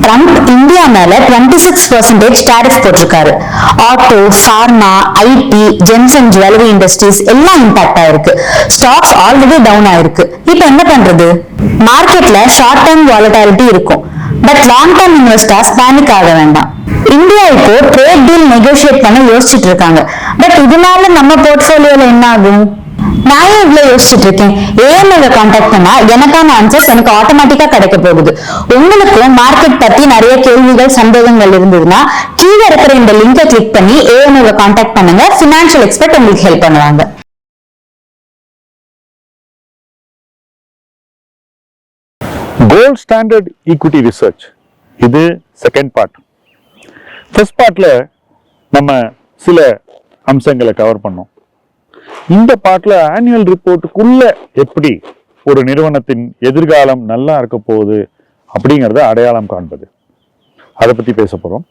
Trump India மேல 26% tariff போட்டிருக்காரு. Auto, pharma, IT, gems and jewellery industries எல்லாம் impact ஆயிருக்கு. ஸ்டாக்ஸ் ஆல்ரெடி டவுன் ஆயிருக்கு. இப்ப என்ன பண்றது? மார்க்கெட்ல ஷார்ட் டர்ம் வாலட்டிலிட்டி இருக்கும், but long term investors panic ஆக வேண்டாம். இந்தியா இப்போ ட்ரேட் டீல் நெகோசியேட் பண்ண யோசிச்சுட்டு இருக்காங்க. பட் இதனால நம்ம போர்ட்ஃபோலியோல என்ன ஆகும்? நான் இவ்வளவு யோசிச்சுட்டு இருக்கேன். ஏஎம்ஐ கான்டாக்ட் பண்ணா எனக்கான ஆன்சர்ஸ் எனக்கு ஆட்டோமேட்டிக்கா கிடைக்க போகுது. உங்களுக்கும் மார்க்கெட் பத்தி நிறைய கேள்விகள், சந்தேகங்கள் இருந்ததுன்னா கீழே இருக்கிற இந்த லிங்கை கிளிக் பண்ணி ஏஎம்ஐ கான்டாக்ட் பண்ணுங்க. ஃபினான்ஷியல் எக்ஸ்பர்ட் உங்களுக்கு ஹெல்ப் பண்ணுவாங்க. கோல்ட் ஸ்டாண்டர்ட் ஈக்விட்டி ரிசர்ச், இது செகண்ட் பார்ட். ஃபர்ஸ்ட் பார்ட்ல நம்ம சில அம்சங்களை கவர் பண்ணோம். இந்த பார்ட்ல ஆனுவல் ரிப்போர்ட்டுக்குள்ள எப்படி ஒரு நிறுவனத்தின் எதிர்காலம் நல்லா இருக்க போகுது அப்படிங்கிறத அடையாளம் காண்பது, அதை பத்தி பேச போறோம்.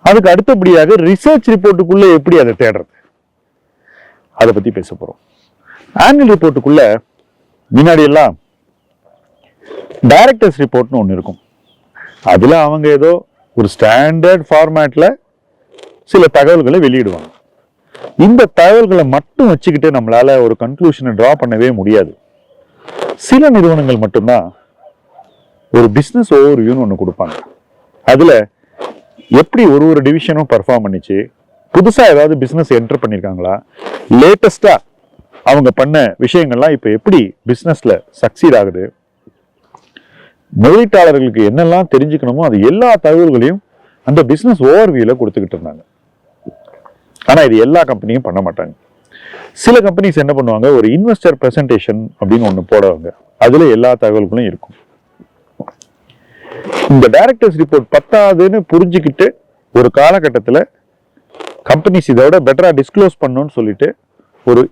அதுக்கு அடுத்தபடியாக ரிசர்ச் ரிப்போர்ட்டுக்குள்ள எப்படி அதை தேடுறது, அதை பத்தி பேச போறோம். ஆனுவல் ரிப்போர்ட்டுக்குள்ள முன்னாடி எல்லாம் டைரக்டர்ஸ் ரிப்போர்ட்னு ஒன்று இருக்கும். அதுல அவங்க ஏதோ ஒரு ஸ்டாண்டர்ட் ஃபார்மேட்ல சில தகவல்களை வெளியிடுவாங்க. இந்த தகவல்களை மட்டும் வச்சுக்கிட்டு நம்மளால ஒரு கன்க்ளூஷனை டிரா பண்ணவே முடியாது. சில நிறுவனங்கள் மட்டும்தான் ஒரு பிசினஸ் ஓவர்வியூன்னு ஒன்று கொடுப்பாங்க. அதுல எப்படி ஒரு டிவிஷனும் பர்ஃபார்ம் பண்ணிச்சு, புதுசா ஏதாவது பிசினஸ் என்டர் பண்ணிருக்காங்களா, லேட்டஸ்டா அவங்க பண்ண விஷயங்கள்லாம் இப்ப எப்படி பிசினஸ்ல சக்சீட் ஆகுது, முதலீட்டாளர்களுக்கு என்னெல்லாம் தெரிஞ்சுக்கணுமோ அது எல்லா தகவல்களையும் அந்த பிசினஸ் ஓவர்வியூல கொடுத்துக்கிட்டு இருந்தாங்க. ஆனா இது எல்லா கம்பெனியும் பண்ண மாட்டாங்க. சில கம்பெனிஸ் என்ன பண்ணுவாங்க, ஒரு இன்வெஸ்டர் பிரசன்டேஷன் அப்படின்னு ஒண்ணு போடுவாங்க. அதுல எல்லா தகவல்களும் இருக்கும். இந்த டைரக்டர்ஸ் ரிப்போர்ட் பத்தாதுன்னு புரிஞ்சுக்கிட்டு ஒரு காலகட்டத்தில் கம்பெனிஸ் இதோட பெட்டரா டிஸ்க்ளோஸ் பண்ணணும்னு சொல்லிட்டு ஒரு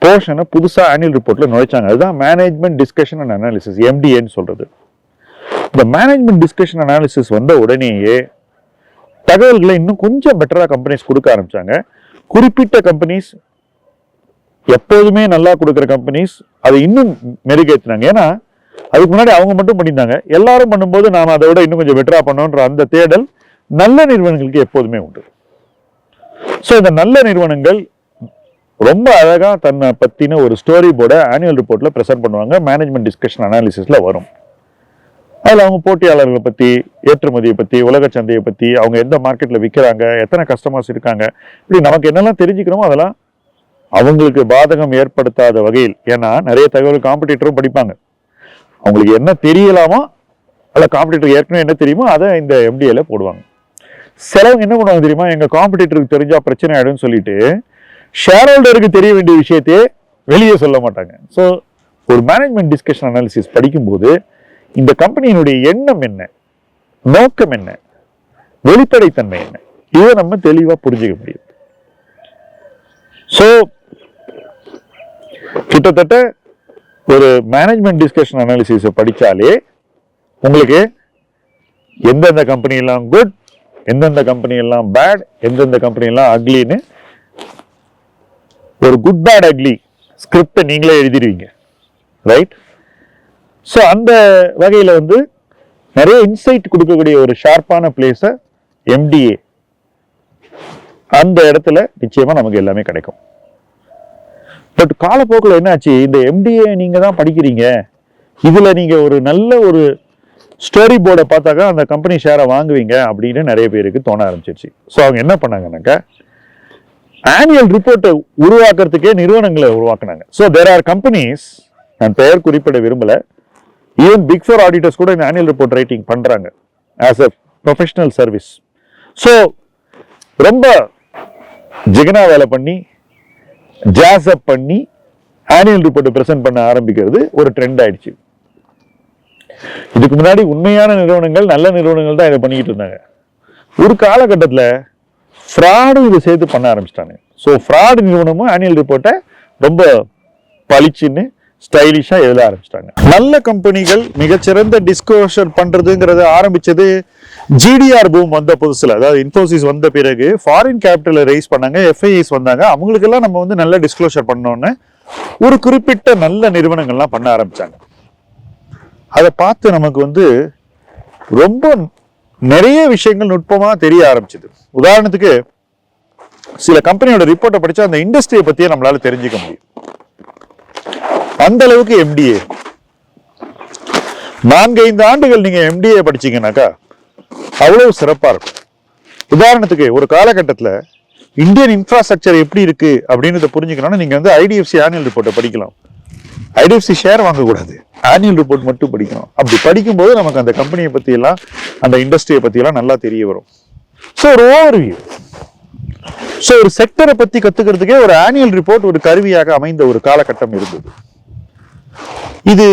போர்ஷனை புதுசா ஆனுவல் ரிப்போர்ட்ல நுழைச்சாங்க. அதுதான் மேனேஜ்மெண்ட் டிஸ்கஷன் அண்ட் அனாலிசிஸ், எம்டிஏன்னு சொல்றது. இந்த மேனேஜ்மெண்ட் டிஸ்கஷன் அனாலிசிஸ் வந்த உடனேயே தகவல்களை இன்னும் கொஞ்சம் பெட்டரா கம்பெனிஸ் கொடுக்க ஆரம்பிச்சாங்க. குறிப்பிட்ட கம்பெனிஸ், எப்போதுமே நல்லா கொடுக்குற கம்பெனிஸ் அதை இன்னும் மெருகேற்றினாங்க. ஏன்னா அதுக்கு முன்னாடி அவங்க மட்டும் பண்ணியிருந்தாங்க, எல்லாரும் பண்ணும்போது நாம அதை விட இன்னும் கொஞ்சம் பெட்டரா பண்ணோன்ற அந்த தேடல் நல்ல நிறுவனங்களுக்கு எப்போதுமே உண்டு. ஸோ இந்த நல்ல நிறுவனங்கள் ரொம்ப அழகா தன்னை பத்தின ஒரு ஸ்டோரி போர்டை ஆனுவல் ரிப்போர்ட்ல பிரசன்ட் பண்ணுவாங்க. மேனேஜ்மெண்ட் டிஸ்கஷன் அனாலிசிஸ்ல வரும். அதில் அவங்க போட்டியாளர்களை பத்தி, ஏற்றுமதியை பத்தி, உலக சந்தையை பத்தி, அவங்க எந்த மார்க்கெட்ல விற்கிறாங்க, எத்தனை கஸ்டமர்ஸ் இருக்காங்க, இப்படி நமக்கு என்னெல்லாம் தெரிஞ்சுக்கணுமோ அதெல்லாம் அவங்களுக்கு பாதகம் ஏற்படுத்தாத வகையில். ஏன்னா நிறைய தகவல் காம்படிட்டரும் படிப்பாங்க. அவங்களுக்கு என்ன தெரியலாமோ அல்ல காம்படிட்டர் ஏற்கனவே என்ன தெரியுமோ அதை இந்த எம்டிஏல போடுவாங்க. சிலவங்க என்ன பண்ணுவாங்க தெரியுமா, எங்க காம்படிட்டருக்கு தெரிஞ்சா பிரச்சனை ஆயிடும்னு சொல்லிட்டு ஷேர் ஹோல்டருக்கு தெரிய வேண்டிய விஷயத்தையே வெளியே சொல்ல மாட்டாங்க. ஸோ ஒரு மேனேஜ்மெண்ட் டிஸ்கஷன் அனாலிசிஸ் படிக்கும்போது இந்த கம்பெனியினுடைய எண்ணம் என்ன, நோக்கம் என்ன, வெளிப்படைத்தன்மை என்ன, இதை நம்ம தெளிவா புரிஞ்சுக்க முடியும். ஸோ கிட்டத்தட்ட ஒரு மேனேஜ்மெண்ட் டிஸ்கஷன் அனாலிசிஸை படிச்சாலே உங்களுக்கு எந்தெந்த கம்பெனி எல்லாம் குட், எந்தெந்த கம்பெனி எல்லாம் பேட், எந்தெந்த கம்பெனி எல்லாம் அக்லின்னு ஒரு குட் பேட் அக்லி ஸ்கிரிப்டை நீங்களே எழுதிடுவீங்க, ரைட்? ஸோ அந்த வகையில் நிறைய இன்சைட் கொடுக்கக்கூடிய ஒரு ஷார்ப்பான பிளேஸை எம்டிஏ, அந்த இடத்துல நிச்சயமா நமக்கு எல்லாமே கிடைக்கும். பட் காலப்போக்கில் என்னாச்சு, இந்த எம்டிஏ நீங்க தான் படிக்கிறீங்க, இதுல நீங்க ஒரு நல்ல ஒரு ஸ்டோரி போர்டை பார்த்தாக்கா அந்த கம்பெனி ஷேரை வாங்குவீங்க அப்படின்னு நிறைய பேருக்கு தோண ஆரம்பிச்சிருச்சு. ஸோ அவங்க என்ன பண்ணாங்கன்னாக்கா ஆனுவல் ரிப்போர்ட்டை உருவாக்குறதுக்கே நிறுவனங்களை உருவாக்குனாங்க. ஸோ தேர் ஆர் கம்பெனிஸ், நான் பெயர் குறிப்பிட விரும்பல, ஈவன் பிக் ஃபோர் ஆடிட்டர்ஸ் கூட இந்த ஆனுவல் ரிப்போர்ட் ரைட்டிங் பண்றாங்க as a professional service. So ரொம்ப ஜிகனா வேலை பண்ணி ஜாஸ் அப் பண்ணி ஆனுவல் ரிப்போர்ட்டை பிரசன்ட் பண்ண ஆரம்பிக்கிறது ஒரு ட்ரெண்ட் ஆயிடுச்சு. இதுக்கு முன்னாடி உண்மையான நிறுவனங்கள், நல்ல நிறுவனங்கள் தான் இதை பண்ணிக்கிட்டு இருந்தாங்க. ஒரு காலகட்டத்தில் ஃப்ராடும் இதை சேர்த்து பண்ண ஆரம்பிச்சிட்டாங்க. ஸோ ஃப்ராடு நிறுவனமும் ஆனுவல் ரிப்போர்ட்டை ரொம்ப பளிச்சுன்னு ஸ்டைலிஷா எழுத ஆரம்பிச்சிட்டாங்க. நல்ல கம்பெனிகள் மிகச்சிறந்த டிஸ்க்ளோஷர் பண்றதுங்கிறத ஆரம்பிச்சது ஜிடிஆர் பூம் வந்த புதுசுல, அதாவது இன்ஃபோசிஸ் வந்த பிறகு ஃபாரின் கேபிட்டலை ரைஸ் பண்ணாங்க, எஃப்ஐஐஸ் வந்தாங்க. அவங்களுக்கெல்லாம் நம்ம நல்ல டிஸ்க்ளோஷர் பண்ணோன்னு ஒரு குறிப்பிட்ட நல்ல நிறுவனங்கள்லாம் பண்ண ஆரம்பிச்சாங்க. அதை பார்த்து நமக்கு ரொம்ப நிறைய விஷயங்கள் நுட்பமா தெரிய ஆரம்பிச்சது. உதாரணத்துக்கு சில கம்பெனியோட ரிப்போர்ட்டை படிச்சா அந்த இண்டஸ்ட்ரியை பத்தியே நம்மளால தெரிஞ்சுக்க முடியும். அந்த அளவுக்கு எம்டிஏ 4-5 ஆண்டுகள் நீங்க எம்டிஏ படிச்சீங்கன்னாக்கா அவ்வளவு சிறப்பா இருக்கும். உதாரணத்துக்கு ஒரு காலகட்டத்தில் இந்தியன் இன்ஃப்ராஸ்ட்ரக்சர் எப்படி இருக்கு அப்படின்றத புரிஞ்சுக்கணும்னா நீங்க வந்து ஐடிஎஃப்சி ஆனுவல் ரிப்போர்ட்டை படிக்கலாம். ஐடிஎஃப்சி ஷேர் வாங்கக்கூடாது, ஆனுவல் ரிப்போர்ட் மட்டும் படிக்கணும். அப்படி படிக்கும்போது நமக்கு அந்த கம்பெனியை பத்தி எல்லாம் அந்த இண்டஸ்ட்ரியை பத்தி எல்லாம் நல்லா தெரிய வரும். ஸோ ஒரு ஓவர்வியூ, ஸோ ஒரு செக்டரை பத்தி கத்துக்கிறதுக்கே ஒரு ஆனுவல் ரிப்போர்ட் ஒரு கருவியாக அமைந்த ஒரு காலகட்டம் இருந்தது. இது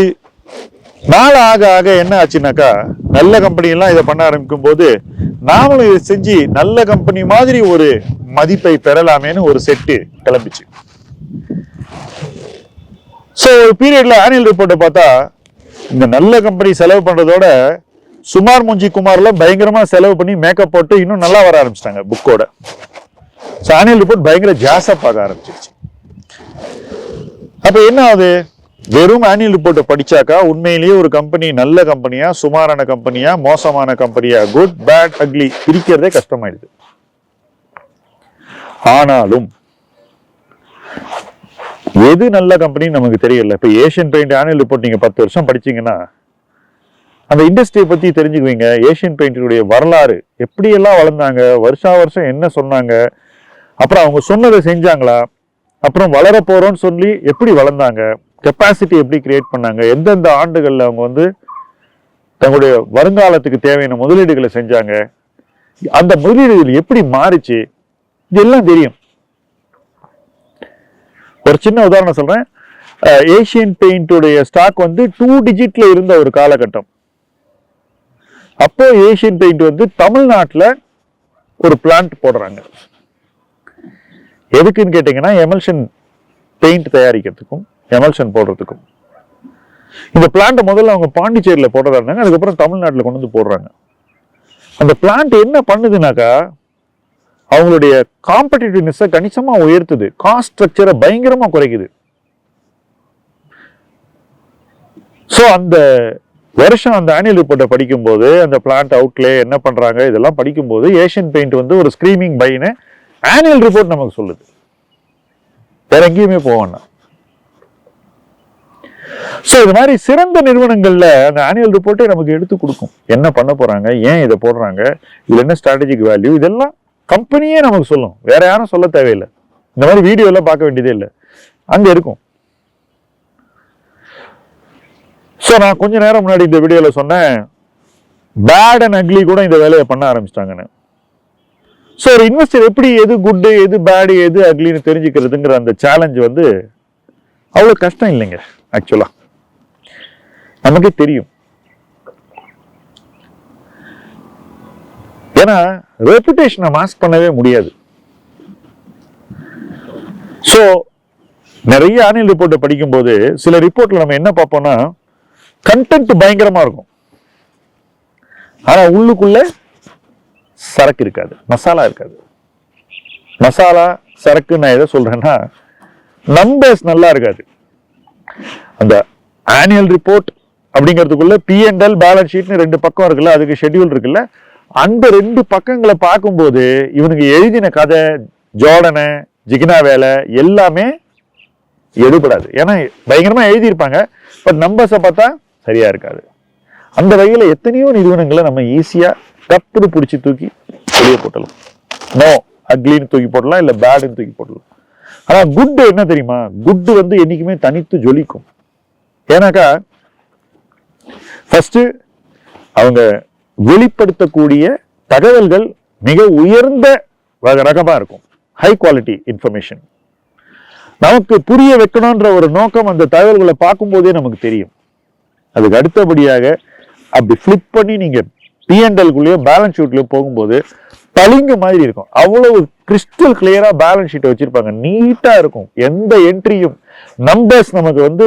நாள் ஆக ஆக என்ன ஆச்சுனாக்கா நல்ல கம்பெனி எல்லாம் இதை பண்ண ஆரம்பிக்கும் போது நாமளும் இதை செஞ்சு நல்ல கம்பெனி மாதிரி ஒரு மதிப்பை பெறலாமேன்னு ஒரு செட்டு கிளம்பிச்சு. ஸோ ஒரு பீரியட்ல ஆனுவல் ரிப்போர்ட்டை பார்த்தா இந்த நல்ல கம்பெனி செலவு பண்றதோட சுமார் முஞ்சி குமார்ல பயங்கரமா செலவு பண்ணி மேக்கப் போட்டு இன்னும் நல்லா வர ஆரம்பிச்சிட்டாங்க புக்கோட. ஸோ ஆனுவல் ரிப்போர்ட் பயங்கர ஜாஸப் ஆக ஆரம்பிச்சிருச்சு. அப்ப என்ன ஆகுது, வெறும் ஆனுவல் ரிப்போர்ட்டை படிச்சாக்கா உண்மையிலேயே ஒரு கம்பெனி நல்ல கம்பெனியா சுமாரான கம்பெனியா மோசமான கம்பெனியா குட் பேட் அக்லி பிரிக்கிறதே கஷ்டமாயிடுது. ஆனாலும் எது நல்ல கம்பெனின்னு நமக்கு தெரியல. இப்ப ஏஷியன் பெயிண்ட் ஆனுவல் ரிப்போர்ட் நீங்க 10 வருஷம் படிச்சீங்கன்னா அந்த இண்டஸ்ட்ரியை பத்தி தெரிஞ்சுக்குவீங்க. ஏஷியன் பெயிண்டினுடைய வரலாறு எப்படியெல்லாம் வளர்ந்தாங்க, வருஷா வருஷம் என்ன சொன்னாங்க, அப்புறம் அவங்க சொன்னதை செஞ்சாங்களா, அப்புறம் வளர போறோம்னு சொல்லி எப்படி வளர்ந்தாங்க, கெப்பாசிட்டி எப்படி கிரியேட் பண்ணாங்க, எந்தெந்த ஆண்டுகள்ல அவங்க வந்து தங்களுடைய வருங்காலத்துக்கு தேவையான முதலீடுகளை செஞ்சாங்க, அந்த முதலீடுகள் எப்படி மாறிச்சு, இதெல்லாம் தெரியும். ஒரு சின்ன உதாரணம் சொல்றேன். ஏஷியன் பெயிண்டோடைய ஸ்டாக் வந்து 2 டிஜிட்ல இருந்த ஒரு காலகட்டம். அப்போ ஏஷியன் பெயிண்ட் வந்து தமிழ்நாட்டில் ஒரு பிளான்ட் போடுறாங்க. எதுக்குன்னு கேட்டீங்கன்னா எமல்ஷன் பெயிண்ட் தயாரிக்கிறதுக்கும் எமல்ஷன் போடுறதுக்கும். இந்த பிளான்ட் முதல்ல அவங்க பாண்டிச்சேரியில போடுறதா இருந்தாங்க, அதுக்கப்புறம் தமிழ்நாட்டில் கொண்டு வந்து போடுறாங்க. அந்த பிளான்ட் என்ன பண்ணுதுனாக்கா அவங்களுடைய காம்படிட்டிவ்னஸை கணிசமா உயர்த்துது, காஸ்ட் ஸ்ட்ரக்சரை பயங்கரமா குறைக்குது. ஸோ அந்த வருஷம் அந்த ஆனுவல் ரிப்போர்ட்டை படிக்கும்போது அந்த பிளான்ட் அவுட்லே என்ன பண்றாங்க இதெல்லாம் படிக்கும்போது ஏஷியன் பெயிண்ட் வந்து ஒரு ஸ்கிரீமிங் பைன்னு ஆனுவல் ரிப்போர்ட் நமக்கு சொல்லுது. வேற எங்கேயுமே போவான்னா. ஸோ இது மாதிரி சிறந்த நிறுவனங்கள்ல அந்த ஆனுவல் ரிப்போர்ட்டே நமக்கு எடுத்து கொடுக்கும். என்ன பண்ண போறாங்க, ஏன் இதை போடுறாங்க, இதுல என்ன ஸ்ட்ராட்டஜிக் வேல்யூ, இதெல்லாம் கம்பெனியே நமக்கு சொல்லும். வேற யாரும் சொல்ல தேவையில்லை. இந்த மாதிரி வீடியோ எல்லாம் பார்க்க வேண்டியதே இல்லை, அங்க இருக்கும். ஸோ நான் கொஞ்ச நேரம் முன்னாடி இந்த வீடியோல சொன்னேன் பேட் அண்ட் அக்லி கூட இந்த வேலையை பண்ண ஆரம்பிச்சிட்டாங்கன்னு. ஸோ ஒரு இன்வெஸ்டர் எப்படி எது குட்டு எது பேடு எது அக்லின்னு தெரிஞ்சுக்கிறதுங்கிற அந்த சேலஞ்ச் வந்து அவ்வளோ கஷ்டம் இல்லைங்க. ஆக்சுவலா நமக்கே தெரியும். ஏன்னா ரெப்புடேஷனை மாஸ்க் பண்ணவே முடியாது. ஸோ நிறைய ஆனுவல் ரிப்போர்ட்டை படிக்கும்போது சில ரிப்போர்ட்ல நம்ம என்ன பார்ப்போம்னா கண்டென்ட் பயங்கரமா இருக்கும், ஆனா உள்ளுக்குள்ள சரக்கு இருக்காது, மசாலா இருக்காது. மசாலா சரக்கு நான் எதை சொல்றேன்னா நம்பர்ஸ் நல்லா இருக்காது. அந்த ஆனுவல் ரிப்போர்ட் அப்படிங்கிறதுக்குள்ள P&L பேலன்ஸ் ஷீட்னு 2 பக்கம் இருக்குல்ல, அதுக்கு ஷெட்யூல் இருக்குல்ல, அந்த 2 பக்கங்களை பார்க்கும்போது இவனுக்கு எழுதின கதை ஜோடனை ஜிகினா வேலை எல்லாமே எடுபடாது. ஏன்னா பயங்கரமா எழுதியிருப்பாங்க, பட் நம்பர்ஸை பார்த்தா சரியா இருக்காது. அந்த வகையில எத்தனையோ நிறுவனங்களை நம்ம ஈஸியா கப்புடு பிடிச்சி தூக்கி வெளியே போட்டலாம். நோ அக்லின்னு தூக்கி போடலாம், இல்ல பேடுன்னு தூக்கி போடலாம். ஆனா குட் என்ன தெரியுமா, குட் வந்து என்னைக்குமே தனித்து ஜொலிக்கும். ஏன்னாக்கா ஃபர்ஸ்ட் அவங்க வெளிப்படுத்தக்கூடிய தகவல்கள் மிக உயர்ந்த ரகமா இருக்கும், ஹை குவாலிட்டி இன்ஃபர்மேஷன். நமக்கு புரிய வைக்கணும்ன்ற ஒரு நோக்கம் அந்த தகவல்களை பார்க்கும் போதே நமக்கு தெரியும். அதுக்கு அடுத்தபடியாக அப்படி ஃபிளிப் பண்ணி நீங்க P&L-குள்ளேயோ பேலன்ஸ் ஷீட்லயோ போகும்போது பளிங்கு மாதிரி இருக்கும். அவ்வளவு கிறிஸ்டல் கிளியரா பேலன்ஸ் ஷீட்டை வச்சிருப்பாங்க, நீட்டா இருக்கும். எந்த என்ட்ரியும் நம்பர்ஸ் நமக்கு வந்து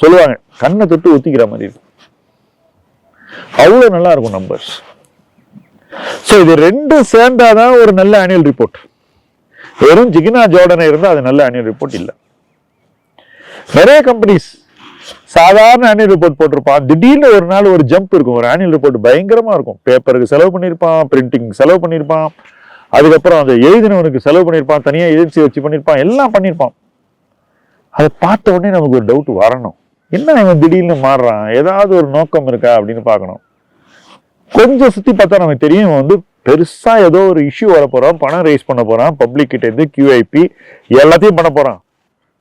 சொல்லுவாங்க கண்ணை தொட்டு ஒத்திக்கிற மாதிரி இருக்கும், அவ்வளவு நல்லா இருக்கும் நம்பர்ஸ். ஸோ இது 2 சேர்ந்தாதான் ஒரு நல்ல ஆனுவல் ரிப்போர்ட். வெறும் ஜிகினா ஜோர்டனை இருந்தா அது நல்ல ஆனுவல் ரிப்போர்ட் இல்லை. நிறைய கம்பெனிஸ் சாதாரண ஆனுவல் ரிப்போர்ட் போட்டிருப்பான், திடீர்னு ஒரு நாள் ஒரு ஜம்ப் இருக்கும். ஒரு ஆனுவல் ரிப்போர்ட் பயங்கரமா இருக்கும். பேப்பருக்கு செலவு பண்ணியிருப்பான், பிரிண்டிங் செலவு பண்ணியிருப்பான், அதுக்கப்புறம் அதை எழுதினவனுக்கு செலவு பண்ணியிருப்பான், தனியா ஏஜென்சி வச்சு பண்ணியிருப்பான், எல்லாம் பண்ணியிருப்பான். அதை பார்த்த உடனே நமக்கு ஒரு டவுட் வரணும், என்ன இவன் திடீர்னு மாறுறான், ஏதாவது ஒரு நோக்கம் இருக்கா அப்படின்னு பார்க்கணும். கொஞ்சம் சுத்தி பார்த்தா நமக்கு தெரியும், இவன் வந்து பெருசா ஏதோ ஒரு இஷ்யூ வர போறான், பணம் ரைஸ் பண்ண போறான், பப்ளிக் கிட்ட இருந்து QIP எல்லாத்தையும் பண்ண போறான்.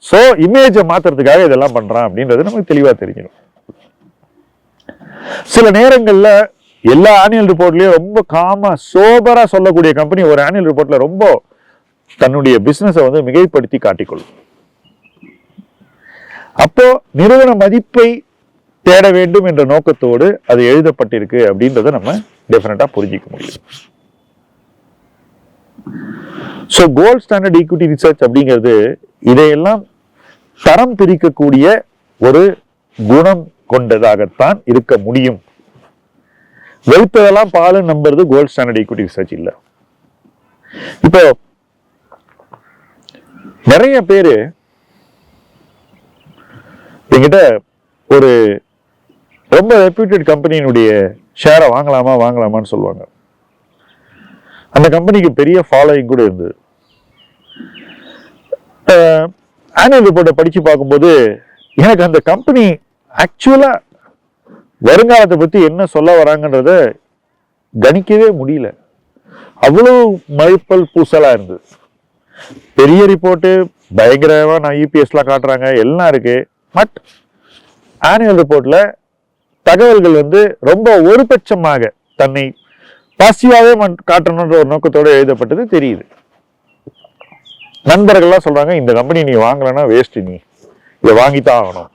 சோ இமேஜை மாத்துறதுக்காக இதெல்லாம் பண்றான் அப்படின்றது நமக்கு தெளிவா தெரிஞ்சிடும். சில நேரங்கள்ல எல்லா ஆனுவல் ரிப்போர்ட்லயும் ரொம்ப காமா சோபரா சொல்லக்கூடிய கம்பெனி ஒரு ஆனுவல் ரிப்போர்ட்ல ரொம்ப தன்னுடைய பிசினஸை வந்து மிகைப்படுத்தி காட்டிக்கொள்ளும். அப்போ நிறுவன மதிப்பை தேட வேண்டும் என்ற நோக்கத்தோடு அது எழுதப்பட்டிருக்கு அப்படின்றத நம்ம டெஃபினட்டா புரிஞ்சிக்க முடியும். So gold standard equity research அப்படிங்கிறது இதையெல்லாம் தரம் பிரிக்கக்கூடிய ஒரு குணம் கொண்டதாகத்தான் இருக்க முடியும். வெளுத்ததெல்லாம் பாலு நம்புறது கோல்ட் ஸ்டாண்டர்ட் ஈக்விட்டி ரிசர்ச் இல்ல. இப்போ நிறைய பேரு என்கிட்ட ஒரு ரொம்ப ரெப்யூட்டட் கம்பெனியினுடைய ஷேரை வாங்கலாமான்னு சொல்லுவாங்க. அந்த கம்பெனிக்கு பெரிய ஃபாலோயிங் கூட இருந்தது. ஆனுவல் ரிப்போர்ட்டை படிச்சு பார்க்கும்போது எனக்கு அந்த கம்பெனி ஆக்சுவலா வருங்காலத்தை பத்தி என்ன சொல்ல வராங்கன்றத கணிக்கவே முடியல. அவ்வளவு மழுப்பல் பூசலா இருந்தது. பெரிய ரிப்போர்ட்டு பயங்கரமா EPSலாம் காட்டுறாங்க, எல்லாம் இருக்கு. பட் ஆனுவல் ரிப்போர்ட்ல தகவல்கள் வந்து ரொம்ப ஒருபட்சமாக தன்னை பாசிட்டிவாவே காட்டணுன்ற ஒரு நோக்கத்தோடு எழுதப்பட்டது தெரியுது. நண்பர்கள்லாம் சொல்றாங்க, இந்த கம்பெனி நீ வாங்கலன்னா வேஸ்ட், நீ இதை வாங்கித்தான் ஆகணும்.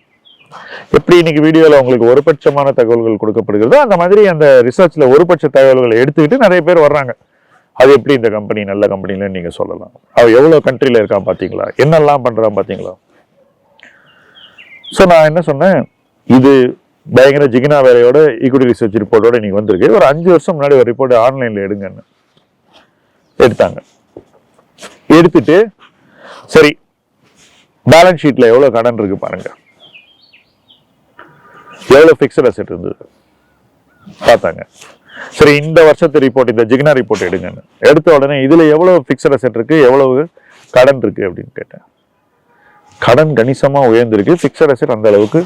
எப்படி இன்னைக்கு வீடியோல உங்களுக்கு ஒருபட்சமான தகவல்கள் கொடுக்கப்படுகிறதோ அந்த மாதிரி அந்த ரிசர்ச்ல ஒருபட்ச தகவல்களை எடுத்துக்கிட்டு நிறைய பேர் வர்றாங்க. அது எப்படி இந்த கம்பெனி நல்ல கம்பெனின்னு நீங்க சொல்லலாம். அவ எவ்வளவு கண்ட்ரில இருக்கான் பாத்தீங்களா, என்னெல்லாம் பண்றான் பாத்தீங்களா. சோ நான் என்ன சொன்னேன், இது பயங்கர ஜிகினா வேலையோட ஈக்விட்டி ரிசர்ச் ரிப்போர்ட்டோட இன்னைக்கு வந்திருக்கு. ஒரு 5 வருஷம் முன்னாடி ஒரு ரிப்போர்ட் ஆன்லைன்ல எடுங்கன்னு எடுத்தாங்க. எடுத்துட்டு சரி பேலன்ஸ் ஷீட்ல எவ்வளவு கடன் இருக்கு பாருங்க, எவ்வளவு பிக்ஸட் அசெட் இருந்தது பார்த்தாங்க. சரி இந்த வருஷத்து ரிப்போர்ட், இந்த ஜிகினா ரிப்போர்ட் எடுங்கன்னு எடுத்த உடனே இதுல எவ்வளவு பிக்ஸட் அசெட் இருக்கு, எவ்வளவு கடன் இருக்கு அப்படின்னு கேட்டேன். கடன் கணிசமா உயர்ந்திருக்கு, பிக்ஸட் அசெட் அந்த அளவுக்கு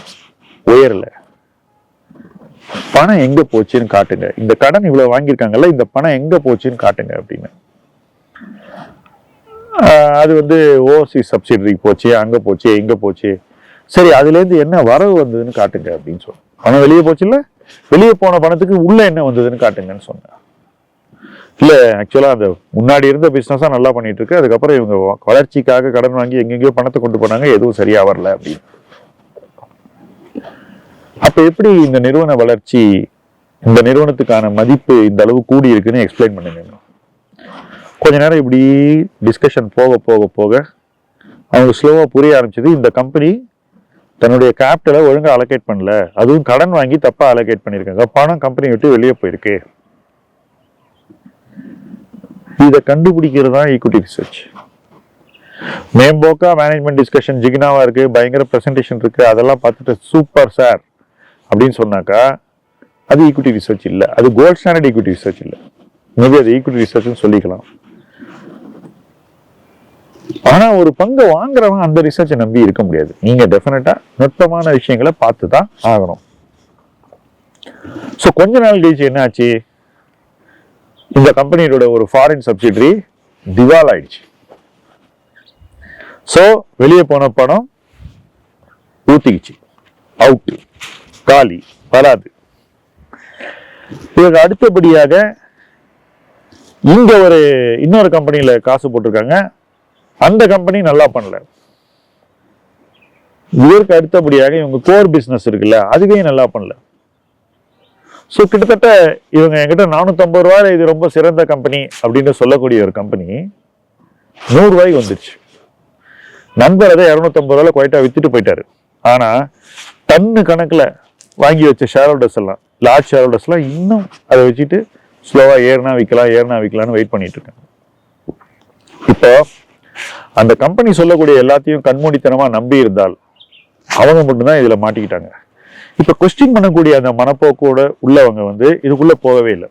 உயரல. பணம் எங்க போச்சுன்னு காட்டுங்க, இந்த கடன் இவ்வளவு வாங்கியிருக்காங்கல்ல, இந்த பணம் எங்க போச்சுன்னு காட்டுங்க அப்படின்னு. அது வந்து ஓவர்சீஸ் சப்சிடரி போச்சு, அங்க போச்சு, எங்க போச்சு. சரி அதுல இருந்து என்ன வரவு வந்ததுன்னு காட்டுங்க அப்படின்னு சொன்னேன். பணம் வெளியே போச்சு இல்ல, வெளியே போன பணத்துக்கு உள்ள என்ன வந்ததுன்னு காட்டுங்கன்னு சொன்னேன். இல்ல ஆக்சுவலா அந்த முன்னாடி இருந்த பிசினஸா நல்லா பண்ணிட்டு இருக்கு, அதுக்கப்புறம் இவங்க வளர்ச்சிக்காக கடன் வாங்கி எங்கெங்கயோ பணத்தை கொண்டு போனாங்க, எதுவும் சரியா வரல அப்படின்னு. அப்ப எப்படி இந்த நிறுவன வளர்ச்சி, இந்த நிறுவனத்துக்கான மதிப்பு இந்த அளவு கூடி இருக்குன்னு எக்ஸ்பிளைன் பண்ணுங்க. கொஞ்ச நேரம் இப்படி டிஸ்கஷன் போக போக போக அவங்க ஸ்லோவா புரிய ஆரம்பிச்சது, இந்த கம்பெனி தன்னுடைய கேபிட்டலை ஒழுங்கா அலோகேட் பண்ணல, அதுவும் கடன் வாங்கி தப்பா அலோகேட் பண்ணிருக்காங்க, பணம் கம்பெனி விட்டு வெளியே போயிருக்கு. இதை கண்டுபிடிக்கிறது தான் ஈக்விட்டி ரிசர்ச். மேம்போக்கா மேனேஜ்மெண்ட் டிஸ்கஷன் ஜிகினாவா இருக்கு, பயங்கர பிரசன்டேஷன் இருக்கு, அதெல்லாம் பார்த்துட்டு சூப்பர் சார் அப்படின்னு சொன்னாக்கா அது ஈக்விட்டி ரிசர்ச் இல்ல, அது கோல்ட் ஸ்டாண்டர்ட் ஈக்விட்டி ரிசர்ச் இல்ல. மேபி அது ஈக்விட்டி ரிசர்ச்னு சொல்லிக்கலாம். ஆனா ஒரு பங்கு வாங்குறவங்க அந்த ரிசர்ச்சை நம்பி இருக்க முடியாது. நீங்க டெஃபினட்டா நுட்பமான விஷயங்களை பார்த்து தான் ஆகணும். சோ கொஞ்ச நாள் கழிச்சு என்ன ஆச்சு, இந்த கம்பெனியோட ஒரு ஃபாரின் சப்சிடரி திவால் ஆயிடுச்சு. சோ வெளியே போன பணம் ஊத்திக்கிச்சு, அவுட், காலி, வராது. இதுக்கு அடுத்தபடியாக இங்க ஒரு இன்னொரு கம்பெனியில காசு போட்டிருக்காங்க, அந்த கம்பெனி நல்லா பண்ணல. இதற்கு அடுத்தபடியாக இவங்க கோர் பிசினஸ் இருக்குல்ல, அதுவே நல்லா பண்ணல. ஸோ கிட்டத்தட்ட இவங்க என்கிட்ட 450 ரூபாய் இது ரொம்ப சிறந்த கம்பெனி அப்படின்னு சொல்லக்கூடிய ஒரு கம்பெனி 100 ரூபாய்க்கு வந்துருச்சு. நண்பர் அதை 250 ரூபாயில குவைட்டா வித்துட்டு போயிட்டாரு. ஆனா டன்னு கணக்குல வாங்கி வச்ச ஷேர் ஹோல்டர்ஸ் எல்லாம், லார்ஜ் ஷேர் ஹோல்டர்ஸ் எல்லாம் இன்னும் அதை வச்சுட்டு ஸ்லோவா ஏறினா விற்கலாம்னு வெயிட் பண்ணிட்டு இருக்காங்க. இப்போ அந்த கம்பெனி சொல்லக்கூடிய எல்லாத்தையும் கண்மூடித்தனமா நம்பி இருந்தால் அவங்க மட்டும்தான் இதுல மாட்டிக்கிட்டாங்க. இப்ப கொஸ்டின் பண்ணக்கூடிய அந்த மனப்போக்கோட உள்ளவங்க வந்து இதுக்குள்ள போகவே இல்லை.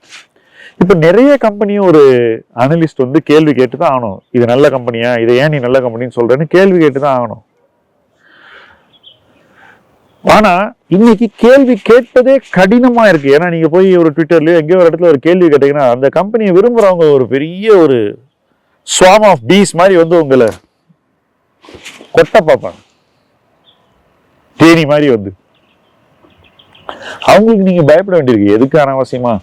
இப்ப நிறைய கம்பெனியும் ஒரு அனலிஸ்ட் வந்து கேள்வி கேட்டுதான் ஆகணும். இது நல்ல கம்பெனியா, இதை ஏன் நீ நல்ல கம்பெனின்னு சொல்றேன்னு கேள்வி கேட்டுதான் ஆகணும். ஆனா இன்னைக்கு கேள்வி கேட்பதே கடினமா இருக்கு. ஏன்னா நீங்க போய் ஒரு ட்விட்டர்லயோ எங்கேயோ ஒரு இடத்துல ஒரு கேள்வி கேட்டீங்கன்னா அந்த கம்பெனியை விரும்புறவங்க ஒரு பெரிய ஒரு ஸ்வாம் ஆஃப் பீஸ் மாதிரி வந்து உங்களை கொட்ட பார்ப்பாங்க, தேனி மாதிரி வந்து. அவங்களுக்கு நீங்க பயப்பட வேண்டியிருக்கு. எதுக்கு அனாவசியமா?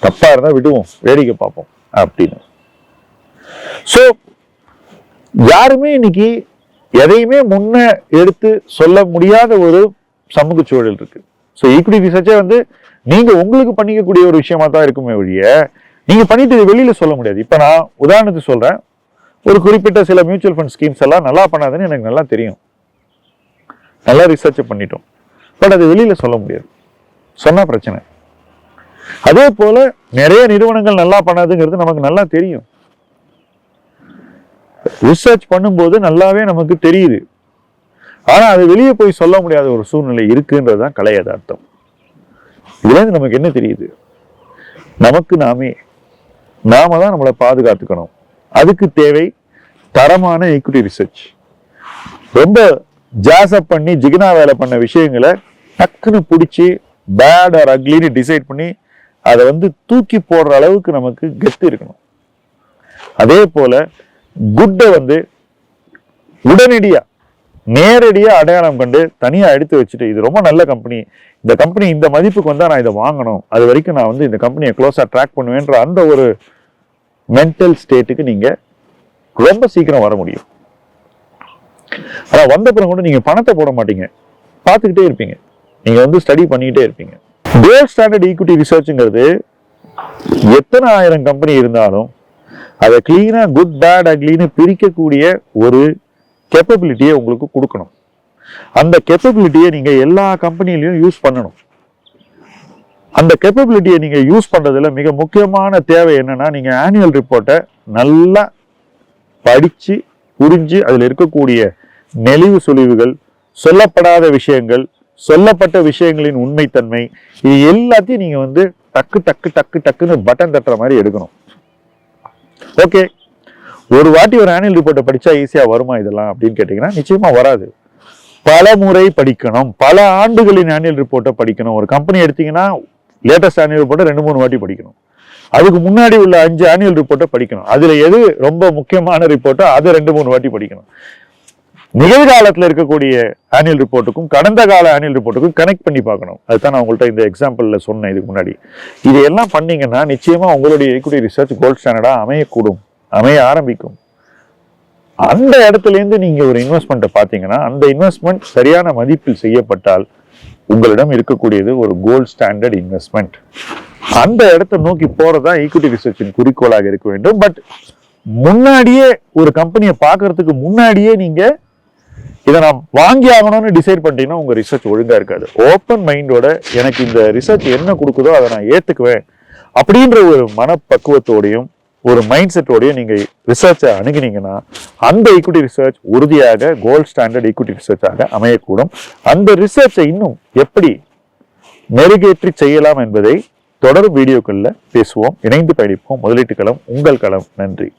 தப்பா இருந்தா விடுவோம், வேடிக்கை பார்ப்போம் அப்படின்னு. சோ யாருமே இன்னைக்கு எதையுமே முன்ன எடுத்து சொல்ல முடியாத ஒரு சமூக சூழல் இருக்கு. ஸோ ஈக்விட்டி ரிசர்ச்சே வந்து நீங்க உங்களுக்கு பண்ணிக்கக்கூடிய ஒரு விஷயமா தான் இருக்குமே ஒழிய நீங்க பண்ணிட்டு வெளியில சொல்ல முடியாது. இப்ப நான் உதாரணத்துக்கு சொல்றேன், ஒரு குறிப்பிட்ட சில மியூச்சுவல் ஃபண்ட் ஸ்கீம்ஸ் எல்லாம் நல்லா பண்ணாதுன்னு எனக்கு நல்லா தெரியும், நல்லா ரிசர்ச் பண்ணிட்டோம். பட் அது வெளியில சொல்ல முடியாது, சொன்னா பிரச்சனை. அதே போல நிறைய நிறுவனங்கள் நல்லா பண்ணாதுங்கிறது நமக்கு நல்லா தெரியும். ரிசர்ச் பண்ணும்போது நல்லாவே நமக்கு தெரியுது. ஆனா அது வெளியே போய் சொல்ல முடியாத ஒரு சூழ்நிலை இருக்குன்றதுதான் கலை யதார்த்தம். இதுல இருந்து நமக்கு என்ன தெரியுது? நமக்கு நாம தான் நம்மளை பாதுகாத்துக்கணும். அதுக்கு தேவை தரமான ஈக்விட்டி ரிசர்ச். ரொம்ப ஜாஸ்அப் பண்ணி ஜிகினா வேலை பண்ண விஷயங்களை டக்குன்னு பிடிச்சி பேட் ஆர் அக்லின்னு டிசைட் பண்ணி அதை வந்து தூக்கி போடுற அளவுக்கு நமக்கு கெத்து இருக்கணும். அதே போல குட்டை வந்து உடனடியா நேரடியா அடையாளம் கண்டு தனியா எடுத்து வச்சுட்டு இது ரொம்ப நல்ல கம்பெனி, இந்த கம்பெனி இந்த மதிப்புக்கு வந்தா நான் இதை வாங்கணும், அது வரைக்கும் நான் வந்து இந்த கம்பெனியை க்ளோஸா ட்ராக் பண்ணுவேன்ற அந்த ஒரு மென்டல் ஸ்டேட்டுக்கு நீங்க ரொம்ப சீக்கிரம் வர முடியும். ஆனா வந்த பிறகு கூட நீங்க பணத்தை போட மாட்டீங்க, பார்த்துக்கிட்டே இருப்பீங்க, நீங்க வந்து ஸ்டடி பண்ணிக்கிட்டே இருப்பீங்க. கோல்ட் ஸ்டாண்டர்ட் ஈக்விட்டி ரிசர்ச்ங்கிறது எத்தனை ஆயிரம் கம்பெனி இருந்தாலும் அதை கிளீனா குட் பேட் அக்லின்னு பிரிக்கக்கூடிய ஒரு கேப்பபிலிட்டியை உங்களுக்கு கொடுக்கணும். அந்த கேப்பபிலிட்டியை நீங்க எல்லா கம்பெனிலையும் யூஸ் பண்ணணும். அந்த கேப்பபிலிட்டியை நீங்க யூஸ் பண்றதுல மிக முக்கியமான தேவை என்னன்னா, நீங்க ஆனுவல் ரிப்போர்ட்டை நல்லா படிச்சு புரிஞ்சு அதுல இருக்கக்கூடிய நெளிவு சுழிவுகள், சொல்லப்படாத விஷயங்கள், சொல்லப்பட்ட விஷயங்களின் உண்மைத்தன்மை, இது எல்லாத்தையும் நீங்க வந்து டக்கு டக்கு டக்கு டக்குன்னு பட்டன் தட்டுற மாதிரி எடுக்கணும். ஓகே, ஒரு வாட்டி ஒரு ஆனுவல் ரிப்போர்ட்டை படிச்சா ஈஸியா வருமா இதெல்லாம் அப்படின்னு கேட்டீங்கன்னா நிச்சயமா வராது. பல முறை படிக்கணும், பல ஆண்டுகளின் ஆனுவல் ரிப்போர்ட்டை படிக்கணும். ஒரு கம்பெனி எடுத்தீங்கன்னா லேட்டஸ்ட் ஆனுவல் ரிப்போர்ட்டை 2-3 வாட்டி படிக்கணும். அதுக்கு முன்னாடி உள்ள 5 ஆனுவல் ரிப்போர்ட்டை படிக்கணும். அதுல எது ரொம்ப முக்கியமான ரிப்போர்ட்டோ அதை 2-3 வாட்டி படிக்கணும். நிகழ்காலத்தில் இருக்கக்கூடிய ஆனுவல் ரிப்போர்ட்டுக்கும் கடந்த கால ஆனுவல் ரிப்போர்ட்டுக்கும் கனெக்ட் பண்ணி பார்க்கணும். அதுதான் நான் உங்கள்கிட்ட இந்த எக்ஸாம்பிள்ல சொன்னேன் இதுக்கு முன்னாடி. இதையெல்லாம் பண்ணீங்கன்னா நிச்சயமா உங்களுடைய ஈக்விட்டி ரிசர்ச் கோல்ட் ஸ்டாண்டர்டா அமைய ஆரம்பிக்கும். அந்த இடத்துல இருந்து நீங்க ஒரு இன்வெஸ்ட்மெண்ட்டை பார்த்தீங்கன்னா அந்த இன்வெஸ்ட்மெண்ட் சரியான மதிப்பில் செய்யப்பட்டால் உங்களிடம் இருக்கக்கூடியது ஒரு கோல்ட் ஸ்டாண்டர்ட் இன்வெஸ்ட்மெண்ட். அந்த இடத்தை நோக்கி போறதா ஈக்விட்டி ரிசர்ச்சின் குறிக்கோளாக இருக்க வேண்டும். பட் முன்னாடியே ஒரு கம்பெனியை பார்க்கறதுக்கு முன்னாடியே நீங்க இதை நான் வாங்கி ஆகணும்னு டிசைட் பண்ணிட்டீங்கன்னா உங்க ரிசர்ச் ஒழுங்கா இருக்காது. ஓப்பன் மைண்டோட எனக்கு இந்த ரிசர்ச் என்ன கொடுக்குதோ அதை நான் ஏத்துக்குவேன் அப்படின்ற ஒரு மனப்பக்குவத்தோடையும் ஒரு மைண்ட் செட்டோடையும் நீங்க ரிசர்ச்சை அணுகினீங்கன்னா அந்த ஈக்விட்டி ரிசர்ச் உறுதியாக கோல்ட் ஸ்டாண்டர்ட் ஈக்விட்டி ரிசர்ச்சாக அமையக்கூடும். அந்த ரிசர்ச்சை இன்னும் எப்படி மெருகேற்றி செய்யலாம் என்பதை தொடரும் வீடியோக்களில் பேசுவோம். இணைந்து பயணிப்போம். முதலீட்டு களம் உங்கள் களம். நன்றி.